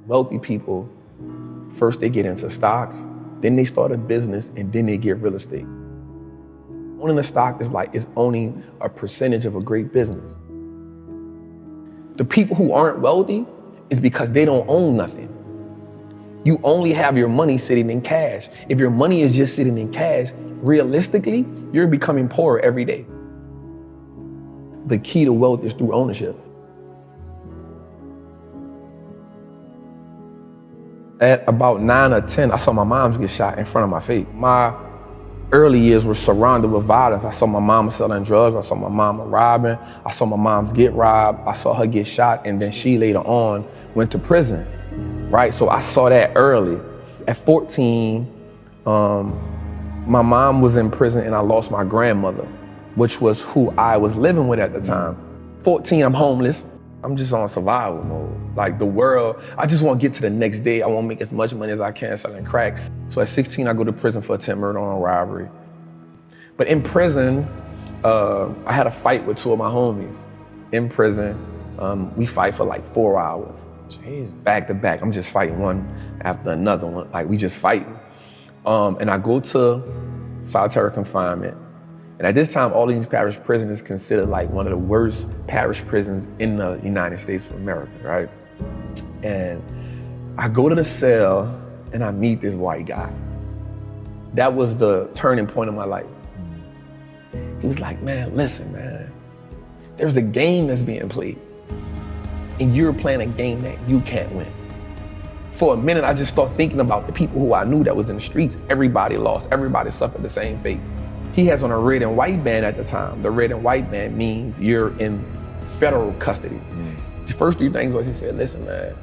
Wealthy people, first they get into stocks, then they start a business, and then they get real estate. Owning a stock is owning a percentage of a great business. The people who aren't wealthy is because they don't own nothing. You only have your money sitting in cash. If your money is just sitting in cash, realistically, you're becoming poorer every day. The key to wealth is through ownership. At about 9 or 10, I saw my moms get shot in front of my face. My early years were surrounded with violence. I saw my mama selling drugs. I saw my mama robbing. I saw my moms get robbed. I saw her get shot, and then she later on went to prison, right? So I saw that early. At 14, my mom was in prison and I lost my grandmother, which was who I was living with at the time. 14, I'm homeless. I'm just on survival mode. Like the world, I just want to get to the next day. I want to make as much money as I can selling crack. So at 16, I go to prison for attempted murder on robbery. But in prison, I had a fight with two of my homies. In prison, we fight for like 4 hours. Jeez. Back to back, I'm just fighting one after another one. Like we just fighting. And I go to solitary confinement. And at this time, all these parish prisons is considered like one of the worst parish prisons in the United States of America, right? And I go to the cell and I meet this white guy. That was the turning point of my life. He was like, man, listen, man, there's a game that's being played and you're playing a game that you can't win. For a minute, I just started thinking about the people who I knew that was in the streets. Everybody lost, everybody suffered the same fate. He has on a red and white band at the time. The red and white band means you're in federal custody. The first 3 things was he said, listen, man,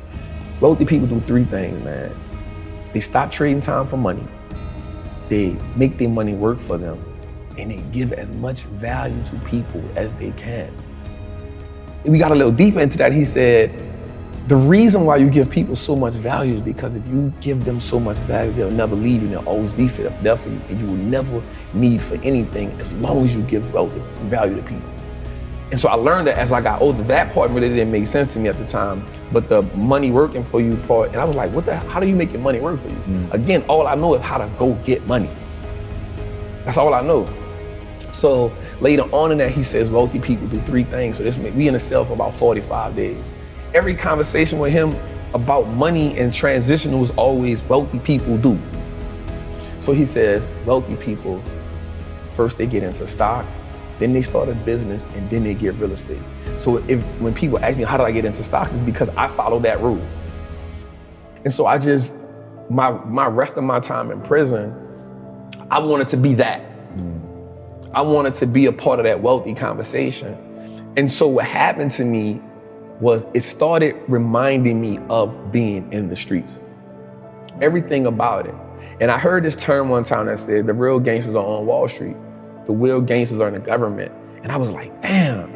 wealthy people do 3 things, man. They stop trading time for money. They make their money work for them. And they give as much value to people as they can. And we got a little deeper into that. He said, the reason why you give people so much value is because if you give them so much value, they'll never leave you and they'll always be there for you. And you will never need for anything as long as you give wealth and value to people. And so I learned that as I got older. That part really didn't make sense to me at the time, but the money working for you part, and I was like, how do you make your money work for you? Again, all I know is how to go get money. That's all I know. So later on in that, he says, wealthy people do 3 things. So we in the cell for about 45 days. Every conversation with him about money and transition was always wealthy people do. So he says, wealthy people, first they get into stocks, then they start a business, and then they get real estate. So when people ask me, how did I get into stocks? It's because I follow that rule. And so my rest of my time in prison, I wanted to be that. I wanted to be a part of that wealthy conversation. And so what happened to me was it started reminding me of being in the streets. Everything about it. And I heard this term one time that said, the real gangsters are on Wall Street. The real gangsters are in the government. And I was like, damn.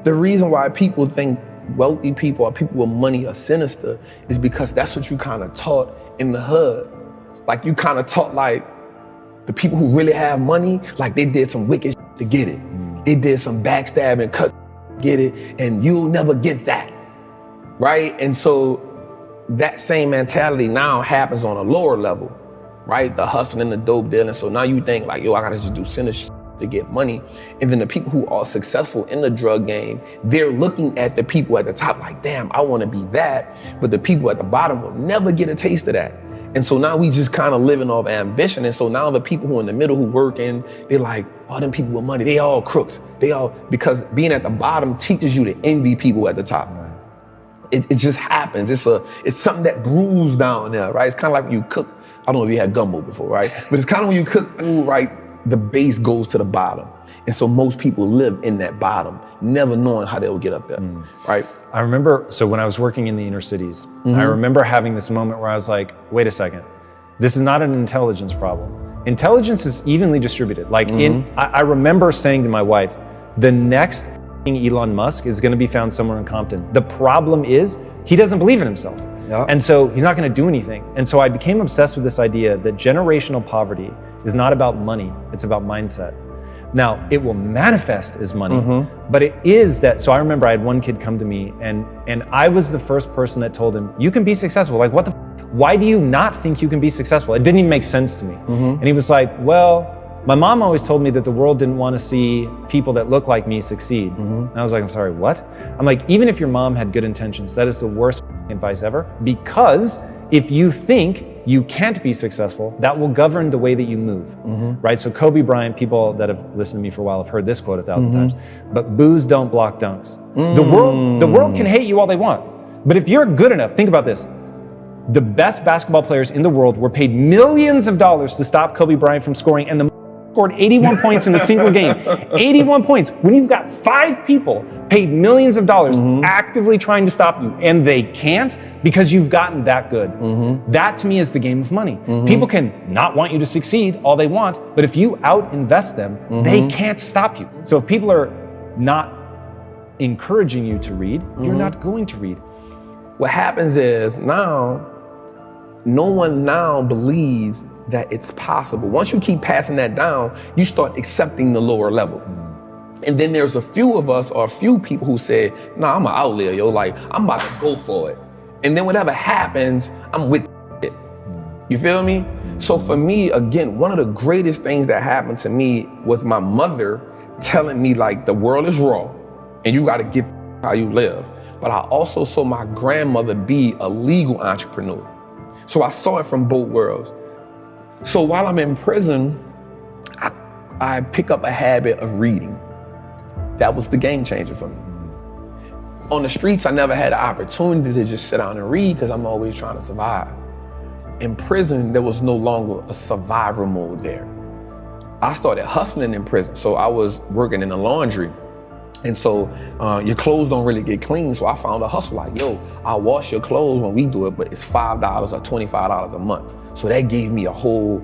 The reason why people think wealthy people or people with money are sinister is because that's what you kind of taught in the hood. Like you kind of taught like the people who really have money, like they did some wicked shit to get it. They did some backstabbing, cut, get it, and you'll never get that, right? And so that same mentality now happens on a lower level, right? The hustling, the dope dealing. So now you think like, yo, I gotta just do sinister shit to get money. And then the people who are successful in the drug game, they're looking at the people at the top like, damn, I wanna be that. But the people at the bottom will never get a taste of that. And so now we just kind of living off ambition. And so now the people who are in the middle who working, they're like, oh, them people with money, they all crooks. Because being at the bottom teaches you to envy people at the top. It just happens. It's something that brews down there, right? It's kind of like when you cook. I don't know if you had gumbo before, right? But it's kind of when you cook food, right? The base goes to the bottom. And so most people live in that bottom, never knowing how they'll get up there, right? I remember, so when I was working in the inner cities, I remember having this moment where I was like, wait a second, this is not an intelligence problem. Intelligence is evenly distributed. Like I remember saying to my wife, the next Elon Musk is gonna be found somewhere in Compton. The problem is, he doesn't believe in himself. And so he's not gonna do anything. And so I became obsessed with this idea that generational poverty is not about money, it's about mindset. Now, it will manifest as money, but it is that. So I remember I had one kid come to me, and I was the first person that told him, you can be successful. Like, what the why do you not think you can be successful? It didn't even make sense to me. And he was like, well, my mom always told me that the world didn't want to see people that look like me succeed. And I was like, I'm sorry, what? I'm like, even if your mom had good intentions, that is the worst advice ever, because if you think you can't be successful, that will govern the way that you move, right? So Kobe Bryant, people that have listened to me for a while have heard this quote 1,000 times, but boos don't block dunks. The world can hate you all they want, but if you're good enough, think about this. The best basketball players in the world were paid millions of dollars to stop Kobe Bryant from scoring, and the scored 81 points in a single game. 81 points. When you've got 5 people paid millions of dollars actively trying to stop you, and they can't because you've gotten that good. That to me is the game of money. People can not want you to succeed all they want, but if you out-invest them, they can't stop you. So if people are not encouraging you to read, you're not going to read. What happens is now, no one now believes that it's possible. Once you keep passing that down, you start accepting the lower level. And then there's a few of us or a few people who say, nah, I'm an outlier, yo, like I'm about to go for it. And then whatever happens, I'm with it. You feel me? So for me, again, one of the greatest things that happened to me was my mother telling me like the world is raw and you gotta get how you live. But I also saw my grandmother be a legal entrepreneur. So I saw it from both worlds. So while I'm in prison, I pick up a habit of reading. That was the game changer for me. On the streets, I never had the opportunity to just sit down and read because I'm always trying to survive. In prison, there was no longer a survivor mode there. I started hustling in prison. So I was working in the laundry. And so your clothes don't really get clean. So I found a hustle like, yo, I'll wash your clothes when we do it, but it's $5 or $25 a month. So that gave me a whole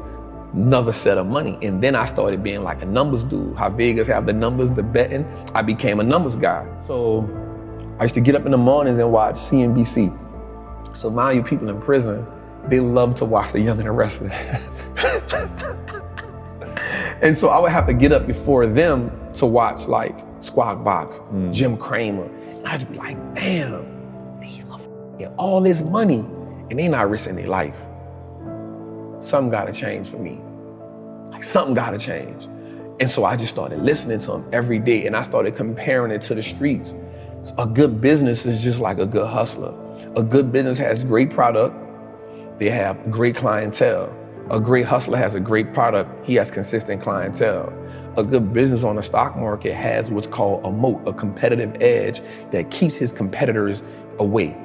another set of money. And then I started being like a numbers dude. How Vegas have the numbers, the betting, I became a numbers guy. So I used to get up in the mornings and watch CNBC. So mind you, people in prison, they love to watch The Young and the Restless. And so I would have to get up before them to watch like Squawk Box, Jim Cramer. And I'd just be like, damn, these motherfuckers get all this money and they not risking their life. Something gotta change for me. Like something gotta change. And so I just started listening to them every day and I started comparing it to the streets. A good business is just like a good hustler. A good business has great product. They have great clientele. A great hustler has a great product. He has consistent clientele. A good business on the stock market has what's called a moat, a competitive edge that keeps his competitors away.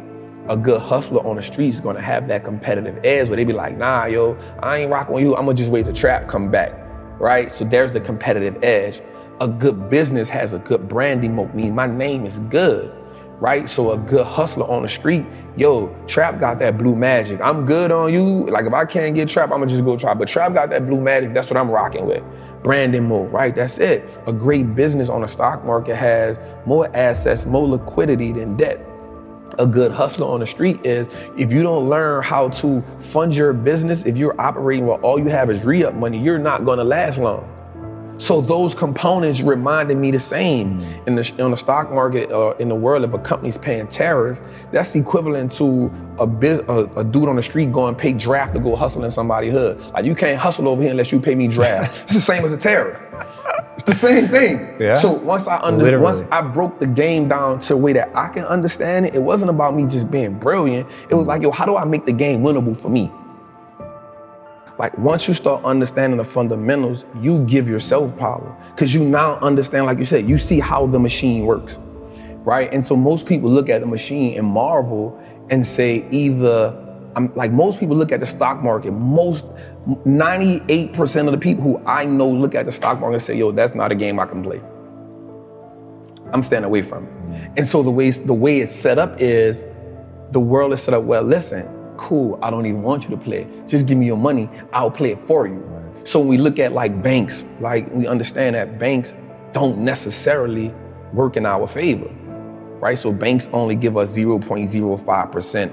A good hustler on the street is gonna have that competitive edge where they be like, nah, yo, I ain't rocking with you. I'm gonna just wait till Trap come back, right? So there's the competitive edge. A good business has a good branding moat, meaning my name is good, right? So a good hustler on the street, yo, Trap got that blue magic. I'm good on you. Like if I can't get Trap, I'm gonna just go Trap. But Trap got that blue magic, that's what I'm rocking with. Branding mode, right? That's it. A great business on the stock market has more assets, more liquidity than debt. A good hustler on the street is, if you don't learn how to fund your business, if you're operating where all you have is re-up money, you're not gonna last long. So those components reminded me the same. On the stock market, in the world, if a company's paying tariffs, that's equivalent to a dude on the street going pay draft to go hustle in somebody's hood. Like you can't hustle over here unless you pay me draft. It's the same as a tariff. It's the same thing. Yeah. So once I broke the game down to a way that I can understand it, it wasn't about me just being brilliant. It was like, yo, how do I make the game winnable for me? Like once you start understanding the fundamentals, you give yourself power because you now understand, like you said, you see how the machine works, right? And so most people look at the machine and marvel and say most people look at the stock market, 98% of the people who I know look at the stock market and say, yo, that's not a game I can play. I'm staying away from it. And so the way it's set up is, the world is set up, well, listen, cool, I don't even want you to play. Just give me your money, I'll play it for you. Right. So when we look at like banks, like we understand that banks don't necessarily work in our favor, right? So banks only give us 0.05%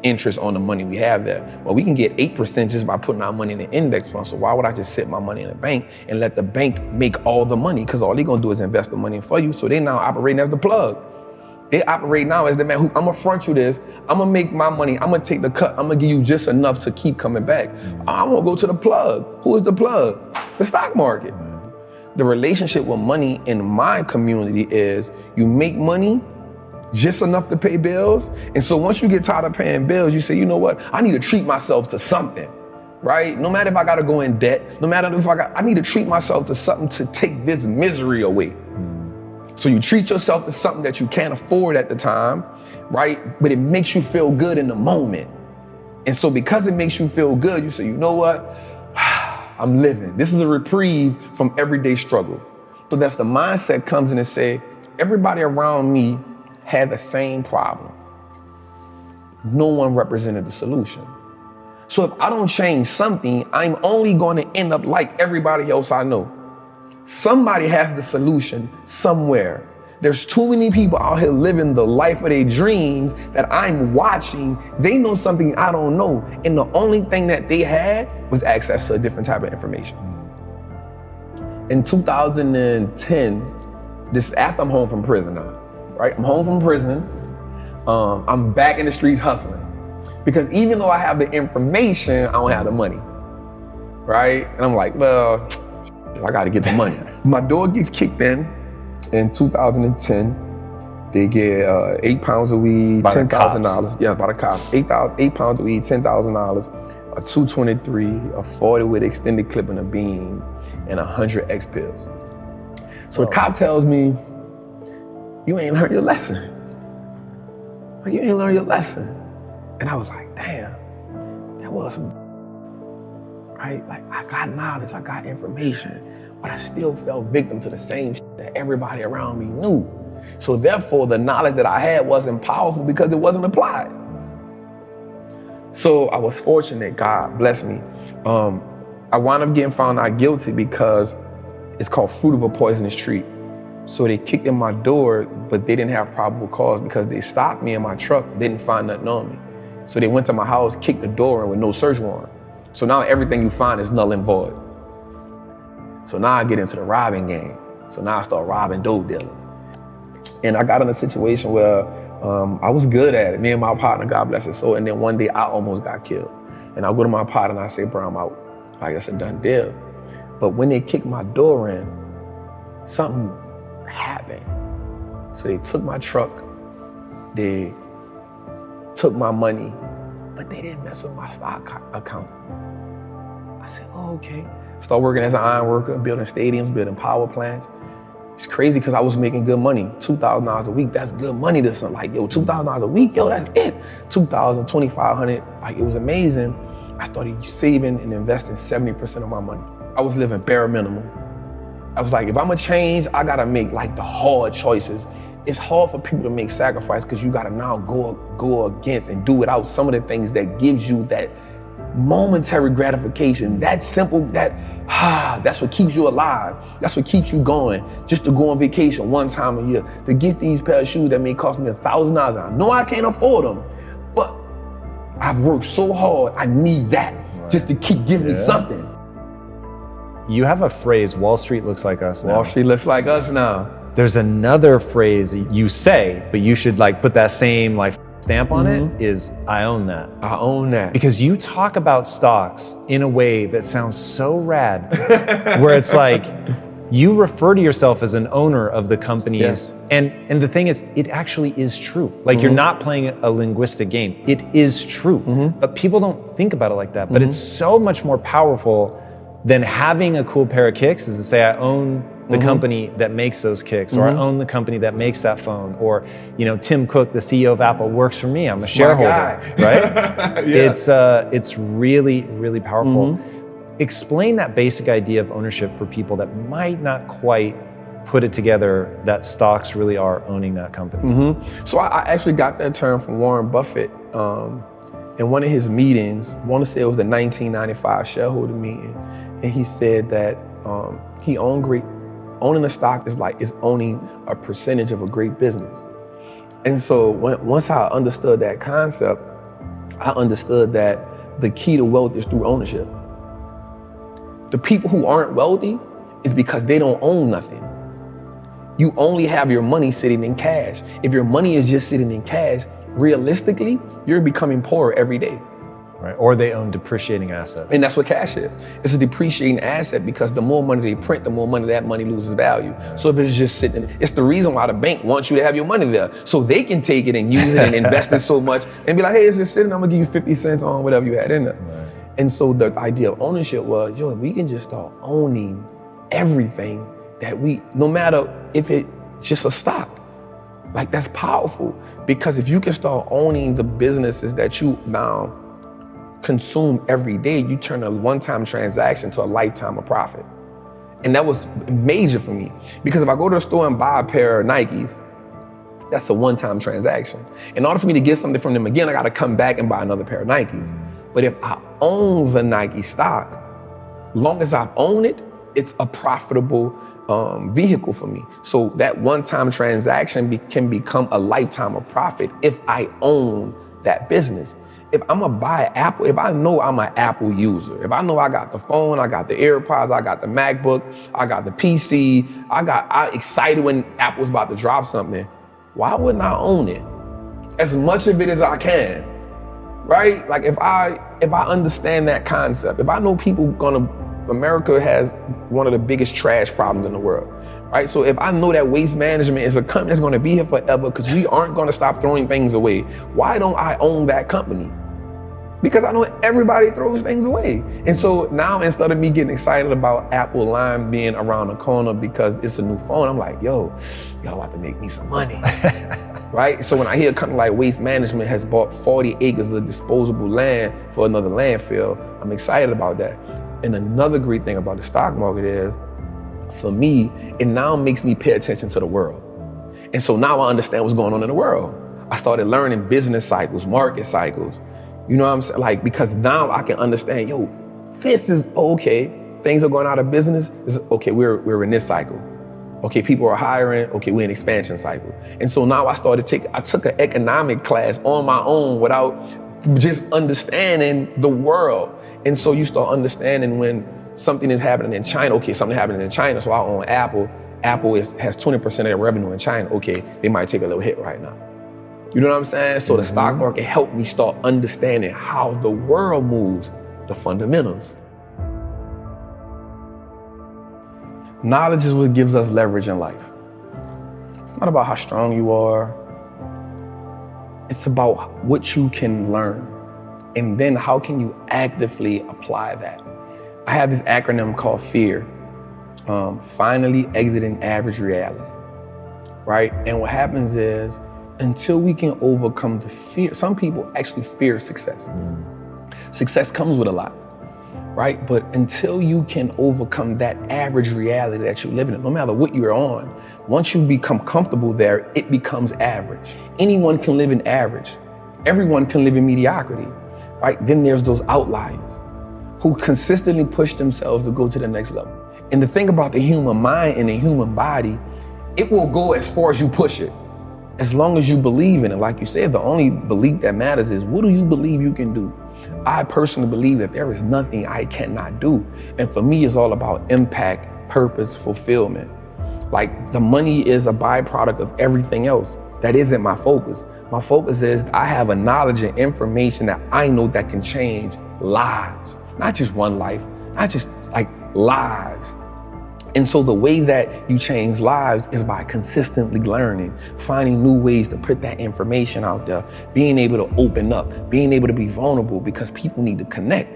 interest on the money we have there. Well, we can get 8% just by putting our money in an index fund. So why would I just sit my money in a bank and let the bank make all the money? Because all they're gonna do is invest the money for you. So they now operating as the plug. They operate now as the man who, I'm gonna front you this, I'm gonna make my money, I'm gonna take the cut, I'm gonna give you just enough to keep coming back. I wanna go to the plug. Who is the plug? The stock market. The relationship with money in my community is you make money just enough to pay bills. And so once you get tired of paying bills, you say, you know what? I need to treat myself to something, right? No matter if I gotta go in debt, no matter if I need to treat myself to something to take this misery away. So you treat yourself to something that you can't afford at the time, right? But it makes you feel good in the moment. And so because it makes you feel good, you say, you know what? I'm living. This is a reprieve from everyday struggle. So that's the mindset comes in and say, everybody around me had the same problem. No one represented the solution. So if I don't change something, I'm only going to end up like everybody else I know. Somebody has the solution somewhere. There's too many people out here living the life of their dreams that I'm watching. They know something I don't know. And the only thing that they had was access to a different type of information. In 2010, this is after I'm home from prison now, right? I'm home from prison. I'm back in the streets hustling. Because even though I have the information, I don't have the money, right? And I'm like, well, I gotta get the money. My door gets kicked in 2010. They get 8 pounds of weed, $10,000. Yeah, by the cops. 8 pounds of weed, $10,000, a 223, a 40 with extended clip and a beam, and 100 X pills. So the cop tells me, you ain't learned your lesson. Like, you ain't learned your lesson. And I was like, damn, that was some, right? Like, I got knowledge, I got information, but I still fell victim to the same shit that everybody around me knew. So therefore, the knowledge that I had wasn't powerful because it wasn't applied. So I was fortunate, God bless me. I wound up getting found out guilty because it's called fruit of a poisonous tree. So they kicked in my door, but they didn't have probable cause because they stopped me in my truck, didn't find nothing on me. So they went to my house, kicked the door in with no search warrant. So now everything you find is null and void. So now I get into the robbing game. So now I start robbing dope dealers. And I got in a situation where I was good at it. Me and my partner, God bless his soul. And then one day I almost got killed. And I go to my partner and I say, bro, I'm out. Like, it's a done deal. But when they kicked my door in, something happened. So they took my truck, they took my money, but they didn't mess up my stock account. I said, oh, okay. Start working as an iron worker, building stadiums, building power plants. It's crazy because I was making good money, $2,000 a week. That's good money to some, like, yo, $2,000 a week, yo, that's it. $2,000, $2,500, like, it was amazing. I started saving and investing 70% of my money. I was living bare minimum. I was like, if I'm gonna change, I gotta make like the hard choices. It's hard for people to make sacrifice because you gotta now go against and do without some of the things that gives you that momentary gratification, that simple, that's what keeps you alive. That's what keeps you going. Just to go on vacation one time a year, to get these pair of shoes that may cost me $1,000. I know I can't afford them, but I've worked so hard, I need that just to keep giving me something. You have a phrase, Wall Street looks like us now. Wall Street looks like us now. There's another phrase you say, but you should like put that same like stamp on it, is I own that. I own that. Because you talk about stocks in a way that sounds so rad, where it's like, you refer to yourself as an owner of the companies. Yes. And the thing is, it actually is true. Like you're not playing a linguistic game. It is true. But people don't think about it like that. But it's so much more powerful than having a cool pair of kicks is to say, I own the company that makes those kicks, or I own the company that makes that phone, or, you know, Tim Cook, the CEO of Apple, works for me. I'm a shareholder, right? It's really, really powerful. Explain that basic idea of ownership for people that might not quite put it together that stocks really are owning that company. So I actually got that term from Warren Buffett in one of his meetings. I want to say it was the 1995 shareholder meeting. And he said that owning a stock is owning a percentage of a great business. And so once I understood that concept, I understood that the key to wealth is through ownership. The people who aren't wealthy is because they don't own nothing. You only have your money sitting in cash. If your money is just sitting in cash, realistically, you're becoming poorer every day. Right. Or they own depreciating assets. And that's what cash is. It's a depreciating asset because the more money they print, the more money that money loses value. So if it's just sitting, it's the reason why the bank wants you to have your money there. So they can take it and use it and invest it so much and be like, hey, it's just sitting, I'm gonna give you 50 cents on whatever you had in there. Right. And so the idea of ownership was, yo, we can just start owning everything that no matter if it's just a stock. Like, that's powerful, because if you can start owning the businesses that you now consume every day, you turn a one-time transaction to a lifetime of profit. And that was major for me, because if I go to the store and buy a pair of Nikes, that's a one-time transaction. In order for me to get something from them again, I gotta come back and buy another pair of Nikes. But if I own the Nike stock, long as I own it, it's a profitable vehicle for me. So that one-time transaction can become a lifetime of profit if I own that business. If I'm gonna buy Apple, if I know I'm an Apple user, if I know I got the phone, I got the AirPods, I got the MacBook, I got the PC, I excited when Apple's about to drop something, why wouldn't I own it? As much of it as I can, right? Like, if I understand that concept, if I know America has one of the biggest trash problems in the world, right? So if I know that Waste Management is a company that's gonna be here forever because we aren't gonna stop throwing things away, why don't I own that company? Because I know everybody throws things away. And so now, instead of me getting excited about Apple Lime being around the corner because it's a new phone, I'm like, yo, y'all about to make me some money, right? So when I hear a company like Waste Management has bought 40 acres of disposable land for another landfill, I'm excited about that. And another great thing about the stock market is, for me, it now makes me pay attention to the world. And so now I understand what's going on in the world. I started learning business cycles, market cycles. You know what I'm saying? Like, because now I can understand, yo, this is okay. Things are going out of business. Okay, we're in this cycle. Okay, people are hiring. Okay, we're in expansion cycle. And so now I took an economic class on my own without just understanding the world. And so you start understanding when something is happening in China. Okay, something happening in China, so I own Apple. Apple has 20% of their revenue in China. Okay, they might take a little hit right now. You know what I'm saying? So the stock market helped me start understanding how the world moves, the fundamentals. Knowledge is what gives us leverage in life. It's not about how strong you are. It's about what you can learn. And then how can you actively apply that? I have this acronym called FEAR, finally exiting average reality, right? And what happens is, until we can overcome the fear, some people actually fear success. Success comes with a lot, right? But until you can overcome that average reality that you're living in, no matter what you're on, once you become comfortable there, it becomes average. Anyone can live in average. Everyone can live in mediocrity, right? Then there's those outliers who consistently push themselves to go to the next level. And the thing about the human mind and the human body, it will go as far as you push it. As long as you believe in it. Like you said, the only belief that matters is, what do you believe you can do? I personally believe that there is nothing I cannot do. And for me, it's all about impact, purpose, fulfillment. Like, the money is a byproduct of everything else. That isn't my focus. My focus is I have a knowledge and information that I know that can change lives. Not just one life, not just like lives. And so the way that you change lives is by consistently learning, finding new ways to put that information out there, being able to open up, being able to be vulnerable, because people need to connect.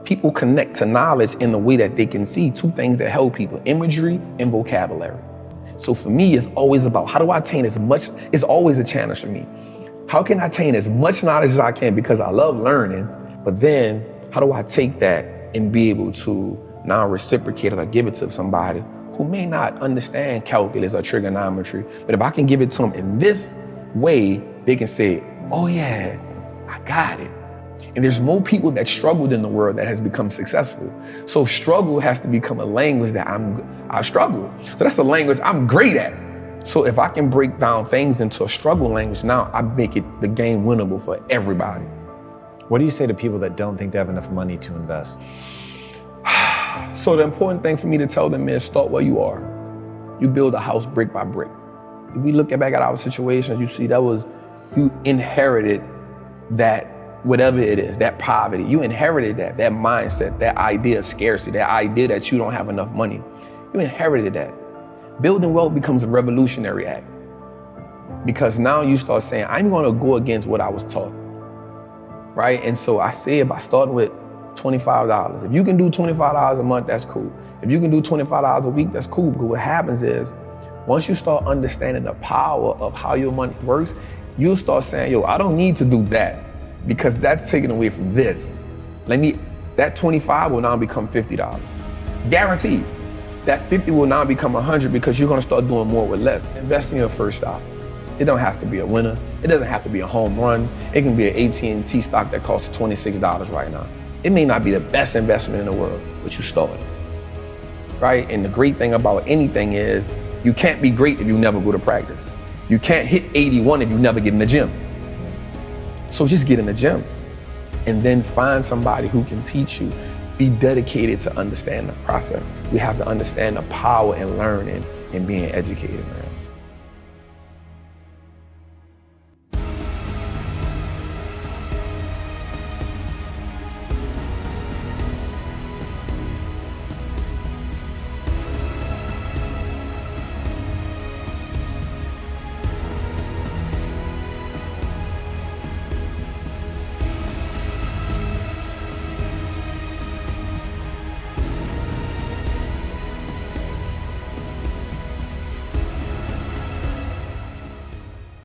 People connect to knowledge in the way that they can see two things that help people: imagery and vocabulary. So for me, it's always about, how do I attain as much? It's always a challenge for me. How can I attain as much knowledge as I can? Because I love learning, but then how do I take that and be able to now reciprocate it or give it to somebody who may not understand calculus or trigonometry, but if I can give it to them in this way, they can say, oh yeah, I got it. And there's more people that struggled in the world that has become successful. So struggle has to become a language that I struggle. So that's the language I'm great at. So if I can break down things into a struggle language, now I make it the game winnable for everybody. What do you say to people that don't think they have enough money to invest? So the important thing for me to tell them is start where you are. You build a house brick by brick. If we look back at our situation, you see you inherited that, whatever it is, that poverty. You inherited that mindset, that idea of scarcity, that idea that you don't have enough money. You inherited that. Building wealth becomes a revolutionary act. Because now you start saying, I'm gonna go against what I was taught, right? And so I said by starting with $25. If you can do $25 a month, that's cool. If you can do $25 a week, that's cool. Because what happens is, once you start understanding the power of how your money works, you'll start saying, yo, I don't need to do that because that's taken away from this. That 25 will now become $50. Guaranteed. That 50 will now become 100 because you're gonna start doing more with less. Invest in your first stock. It don't have to be a winner. It doesn't have to be a home run. It can be an AT&T stock that costs $26 right now. It may not be the best investment in the world, but you started, right? And the great thing about anything is you can't be great if you never go to practice. You can't hit 81 if you never get in the gym. So just get in the gym and then find somebody who can teach you. Be dedicated to understand the process. We have to understand the power in learning and being educated, man.